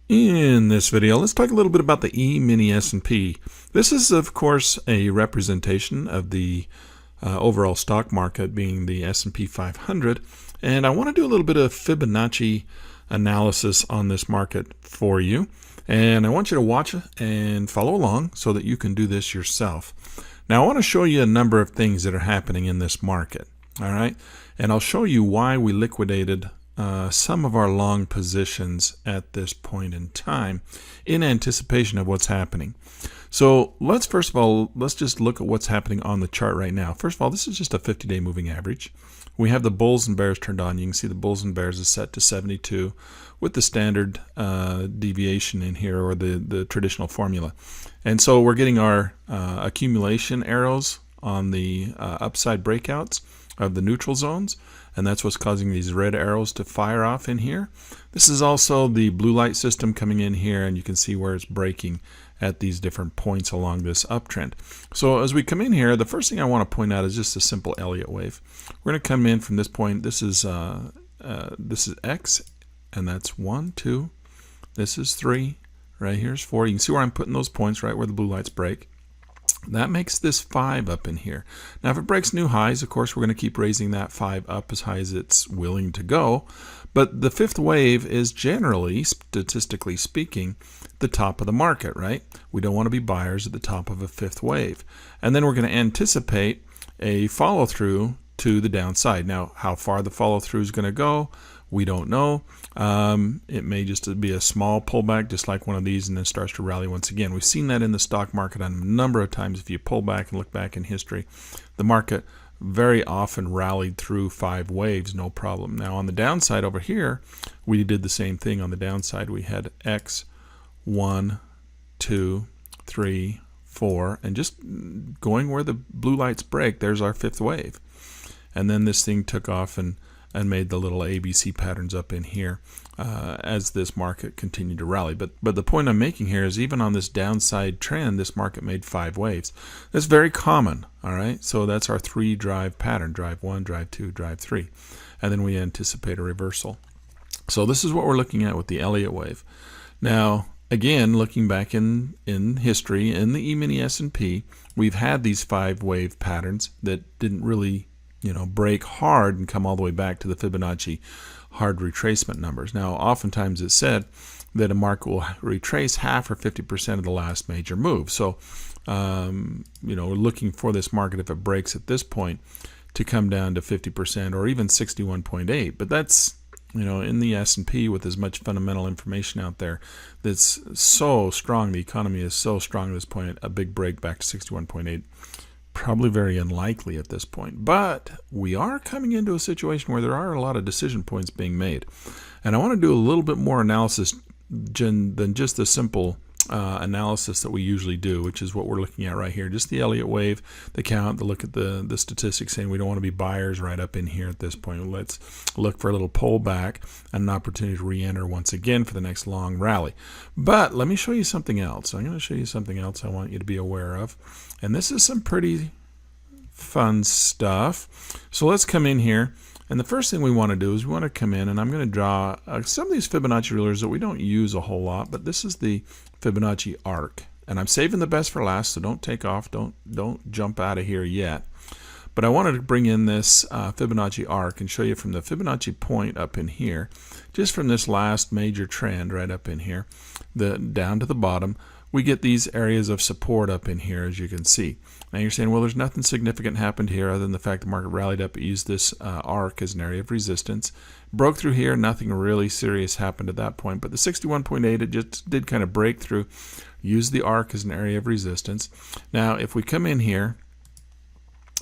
In this video, let's talk a little bit about the E-mini S&P. This is, of course, a representation of the overall stock market being the S&P 500. And I want to do a little bit of Fibonacci analysis on this market for you. And I want you to watch and follow along so that you can do this yourself. Now, I want to show you a number of things that are happening in this market. All right. And I'll show you why we liquidated some of our long positions at this point in time in anticipation of what's happening. So first of all, let's just look at what's happening on the chart right now. First of all, this is just a 50-day moving average. We have the bulls and bears turned on. You can see the bulls and bears is set to 72 with the standard deviation in here, or the traditional formula. And so we're getting our accumulation arrows on the upside breakouts of the neutral zones, and that's what's causing these red arrows to fire off in here. This is also the blue light system coming in here, and you can see where it's breaking at these different points along this uptrend. So as we come in here, the first thing I want to point out is just a simple Elliott wave. We're going to come in from this point. This is X, and that's 1, 2. This is 3. Right here is 4. You can see where I'm putting those points, right where the blue lights break. That makes this 5 up in here. Now, if it breaks new highs, of course, we're going to keep raising that 5 up as high as it's willing to go. But the fifth wave is generally, statistically speaking, the top of the market, right? We don't want to be buyers at the top of a fifth wave. And then we're going to anticipate a follow-through to the downside. Now, how far the follow-through is going to go, we don't know. It may just be a small pullback, just like one of these, and then starts to rally once again. We've seen that in the stock market on a number of times. If you pull back and look back in history, the market very often rallied through 5 waves, no problem. Now, on the downside over here, we did the same thing. On the downside, we had X, 1, 2, 3, 4, and just going where the blue lights break, there's our fifth wave. And then this thing took off and made the little ABC patterns up in here as this market continued to rally. But the point I'm making here is even on this downside trend, this market made 5 waves. That's very common, all right? So that's our 3-drive pattern, drive 1, drive 2, drive 3. And then we anticipate a reversal. So this is what we're looking at with the Elliott wave. Now, again, looking back in history, in the E-mini S&P, we've had these 5-wave patterns that didn't really break hard and come all the way back to the Fibonacci hard retracement numbers. Now, oftentimes it's said that a market will retrace half or 50% of the last major move. So, we're looking for this market, if it breaks at this point, to come down to 50% or even 61.8. But that's, in the S&P with as much fundamental information out there that's so strong, the economy is so strong at this point, a big break back to 61.8. Probably very unlikely at this point, but we are coming into a situation where there are a lot of decision points being made, and I want to do a little bit more analysis than just the simple analysis that we usually do, which is what we're looking at right here. Just the Elliott wave, the count, the look at the statistics, saying we don't want to be buyers right up in here at this point. Let's look for a little pullback and an opportunity to re-enter once again for the next long rally. But let me show you something else. I'm going to show you something else I want you to be aware of, and this is some pretty fun stuff. So let's come in here, and the first thing we want to do is we want to come in, and I'm going to draw some of these Fibonacci rulers that we don't use a whole lot, but this is the Fibonacci Arc, and I'm saving the best for last, so don't take off, don't jump out of here yet. But I wanted to bring in this Fibonacci Arc and show you from the Fibonacci point up in here, just from this last major trend right up in here, down to the bottom, we get these areas of support up in here, as you can see. Now you're saying, well, there's nothing significant happened here other than the fact the market rallied up, it used this arc as an area of resistance. Broke through here, nothing really serious happened at that point, but the 61.8, it just did kind of break through, use the arc as an area of resistance. Now, if we come in here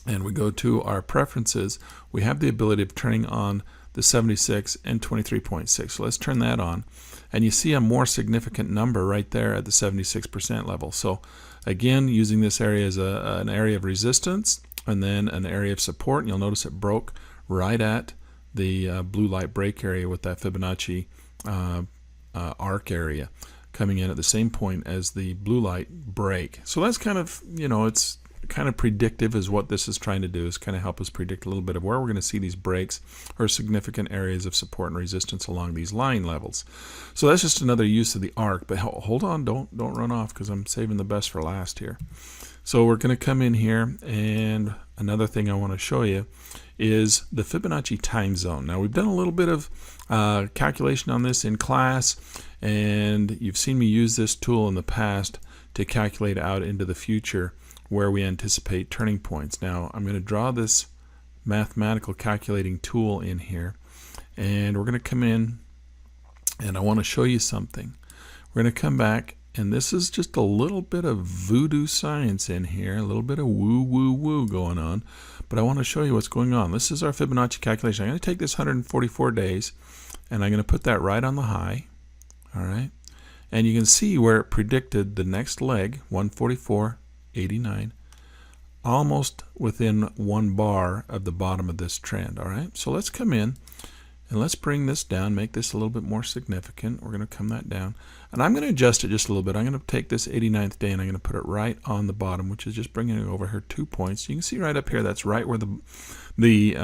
and we go to our preferences, we have the ability of turning on the 76 and 23.6. So let's turn that on. And you see a more significant number right there at the 76% level. So again, using this area as an area of resistance and then an area of support. And you'll notice it broke right at the blue light break area with that Fibonacci arc area coming in at the same point as the blue light break. So that's kind of, it's kind of predictive is what this is trying to do, is kind of help us predict a little bit of where we're going to see these breaks or significant areas of support and resistance along these line levels. So that's just another use of the arc. But hold on, don't run off, because I'm saving the best for last here. So we're going to come in here, and another thing I want to show you is the Fibonacci time zone. Now, we've done a little bit of calculation on this in class, and you've seen me use this tool in the past to calculate out into the future where we anticipate turning points. Now, I'm going to draw this mathematical calculating tool in here, and we're going to come in, and I want to show you something. We're going to come back, and this is just a little bit of voodoo science in here, a little bit of woo going on, but I want to show you what's going on. This is our Fibonacci calculation. I'm going to take this 144 days, and I'm going to put that right on the high, all right? And you can see where it predicted the next leg, 144.89, almost within 1 bar of the bottom of this trend, all right? So let's come in, and let's bring this down, make this a little bit more significant. We're going to come that down. And I'm going to adjust it just a little bit. I'm going to take this 89th day, and I'm going to put it right on the bottom, which is just bringing it over here 2 points. You can see right up here, that's right where the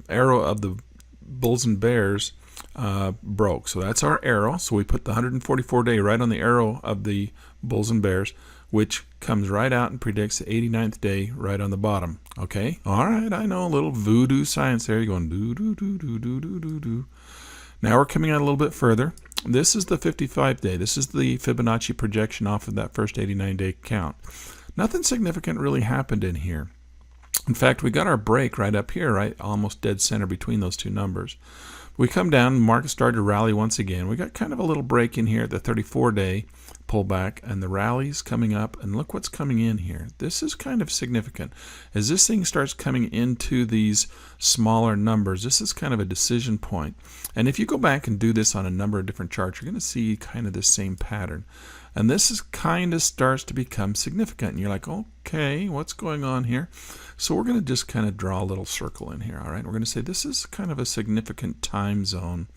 arrow of the bulls and bears broke. So that's our arrow. So we put the 144 day right on the arrow of the bulls and bears, which comes right out and predicts the 89th day right on the bottom. Okay? All right, I know, a little voodoo science there. You're going do. Now we're coming out a little bit further. This is the 55 day. This is the Fibonacci projection off of that first 89-day count. Nothing significant really happened in here. In fact, we got our break right up here, right almost dead center between those two numbers. We come down, the market started to rally once again. We got kind of a little break in here at the 34-day pullback, and the rally's coming up, and look what's coming in here. This is kind of significant. As this thing starts coming into these smaller numbers, this is kind of a decision point. And if you go back and do this on a number of different charts, you're going to see kind of the same pattern. And this is kind of starts to become significant. And you're like, okay, what's going on here? So we're going to just kind of draw a little circle in here, all right? We're going to say this is kind of a significant time zone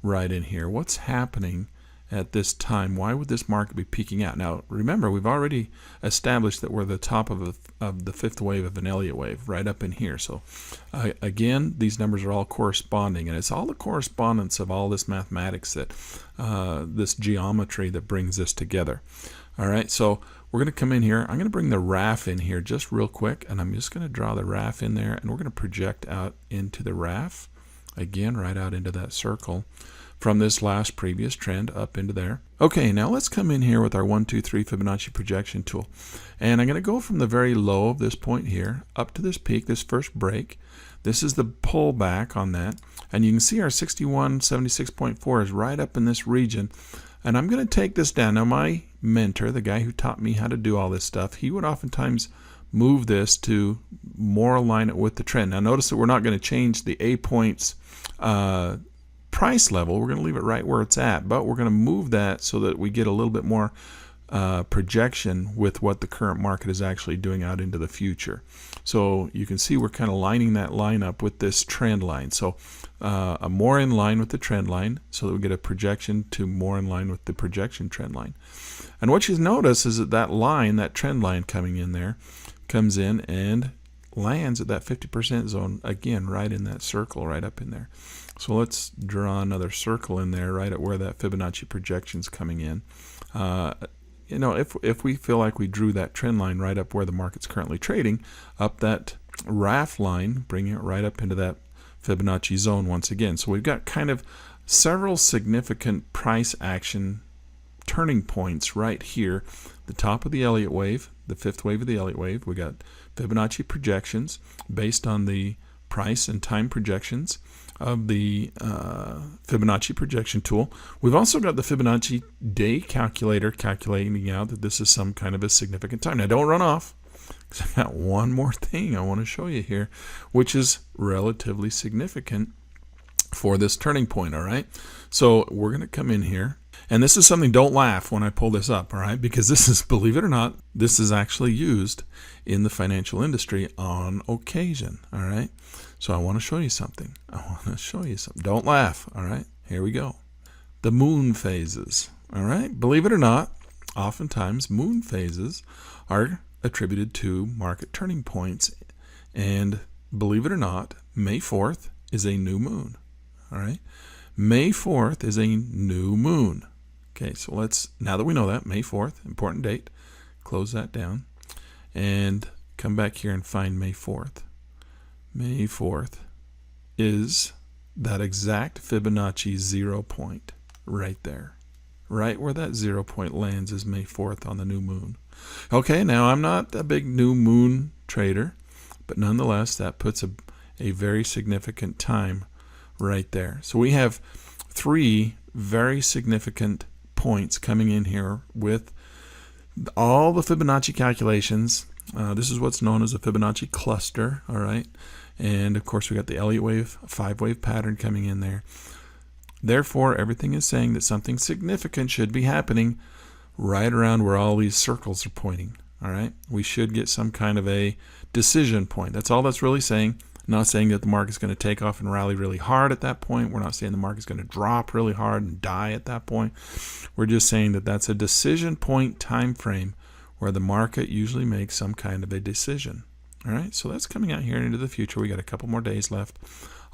right in here. What's happening at this time? Why would this market be peaking out? Now, remember, we've already established that we're the top of the fifth wave of an Elliott wave right up in here. So, again, these numbers are all corresponding, and it's all the correspondence of all this mathematics, that this geometry that brings this together. All right, so we're going to come in here. I'm going to bring the RAF in here just real quick, and I'm just going to draw the RAF in there, and we're going to project out into the RAF, again, right out into that circle, from this last previous trend up into there. Okay, now let's come in here with our 1, 2, 3 Fibonacci projection tool. And I'm going to go from the very low of this point here up to this peak, this first break. This is the pullback on that. And you can see our 6176.4 is right up in this region. And I'm going to take this down. Now, my mentor, the guy who taught me how to do all this stuff, he would oftentimes move this to more align it with the trend. Now, notice that we're not going to change the A points price level. We're going to leave it right where it's at, but we're going to move that so that we get a little bit more projection with what the current market is actually doing out into the future. So you can see we're kind of lining that line up with this trend line. So more in line with the trend line, so that we get a projection to more in line with the projection trend line. And what you notice is that that line, that trend line coming in there, comes in and lands at that 50% zone again, right in that circle, right up in there. So let's draw another circle in there, right at where that Fibonacci projection is coming in. You know, if we feel like we drew that trend line right up where the market's currently trading, up that RAF line, bringing it right up into that Fibonacci zone once again. So we've got kind of several significant price action turning points right here. The top of the Elliott wave, the fifth wave of the Elliott wave. We got Fibonacci projections based on the price and time projections of the Fibonacci projection tool. We've also got the Fibonacci day calculator calculating out that this is some kind of a significant time. Now, don't run off, because I got one more thing I want to show you here, which is relatively significant for this turning point, all right? So we're going to come in here, and this is something, don't laugh when I pull this up, all right? Because this is, believe it or not, this is actually used in the financial industry on occasion, all right? So I want to show you something. Don't laugh, all right? Here we go. The moon phases, all right? Believe it or not, oftentimes moon phases are attributed to market turning points. And believe it or not, May 4th is a new moon. All right. May 4th is a new moon. Okay, so now that we know that, May 4th, important date, close that down and come back here and find May 4th. May 4th is that exact Fibonacci 0 point right there. Right where that 0 point lands is May 4th on the new moon. Okay, now I'm not a big new moon trader, but nonetheless, that puts a very significant time right there. So we have 3 very significant points coming in here with all the Fibonacci calculations. This is what's known as a Fibonacci cluster, all right? And of course, we got the Elliott Wave, 5-wave pattern coming in there. Therefore, everything is saying that something significant should be happening right around where all these circles are pointing, all right? We should get some kind of a decision point. That's all that's really saying. Not saying that the market's going to take off and rally really hard at that point. We're not saying the market's going to drop really hard and die at that point. We're just saying that that's a decision point time frame where the market usually makes some kind of a decision. All right, so that's coming out here into the future. We got a couple more days left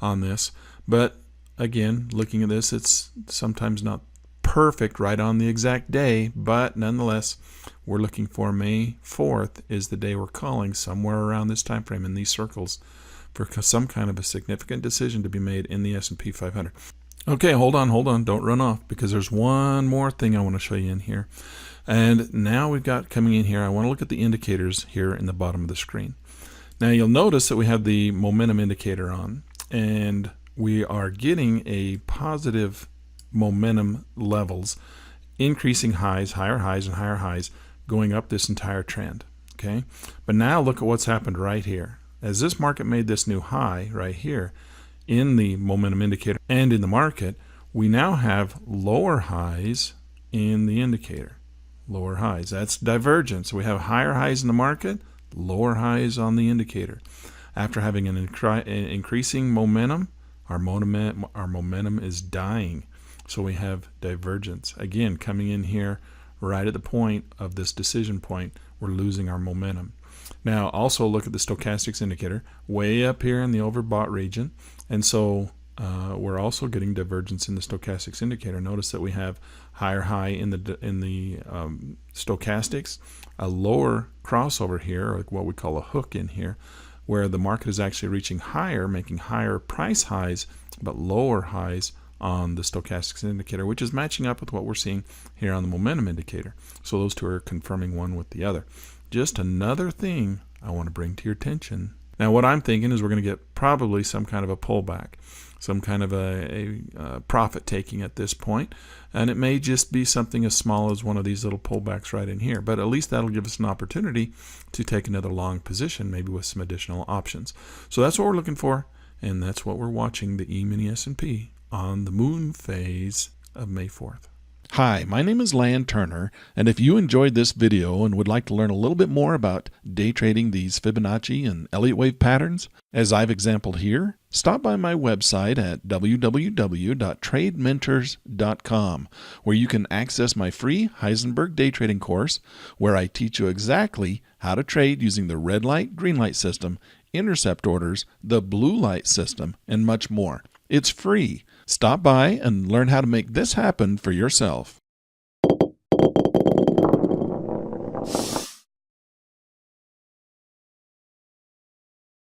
on this. But again, looking at this, it's sometimes not perfect right on the exact day, but nonetheless, we're looking for May 4th is the day we're calling somewhere around this time frame in these circles for some kind of a significant decision to be made in the S&P 500. Okay, hold on, don't run off, because there's one more thing I want to show you in here. And now we've got coming in here, I want to look at the indicators here in the bottom of the screen. Now you'll notice that we have the momentum indicator on, and we are getting a positive momentum levels, increasing highs, higher highs, and higher highs going up this entire trend. Okay, but now look at what's happened right here. As this market made this new high right here in the momentum indicator and in the market, we now have lower highs in the indicator. Lower highs, that's divergence. We have higher highs in the market, lower highs on the indicator. After having an increasing momentum, our momentum is dying. So we have divergence. Again, coming in here right at the point of this decision point, we're losing our momentum. Now, also look at the stochastics indicator way up here in the overbought region. And so we're also getting divergence in the stochastics indicator. Notice that we have higher high in the stochastics, a lower crossover here, or what we call a hook in here, where the market is actually reaching higher, making higher price highs, but lower highs on the stochastics indicator, which is matching up with what we're seeing here on the momentum indicator. So those two are confirming one with the other. Just another thing I want to bring to your attention. Now, what I'm thinking is we're going to get probably some kind of a pullback, some kind of a profit taking at this point, and it may just be something as small as one of these little pullbacks right in here, but at least that'll give us an opportunity to take another long position, maybe with some additional options. So that's what we're looking for, and that's what we're watching, the E-mini S&P on the moon phase of May 4th. Hi, my name is Lan Turner, and if you enjoyed this video and would like to learn a little bit more about day trading these Fibonacci and Elliott Wave patterns, as I've exampled here, stop by my website at www.tradementors.com, where you can access my free Heisenberg day trading course, where I teach you exactly how to trade using the red light, green light system, intercept orders, the blue light system, and much more. It's free. Stop by and learn how to make this happen for yourself.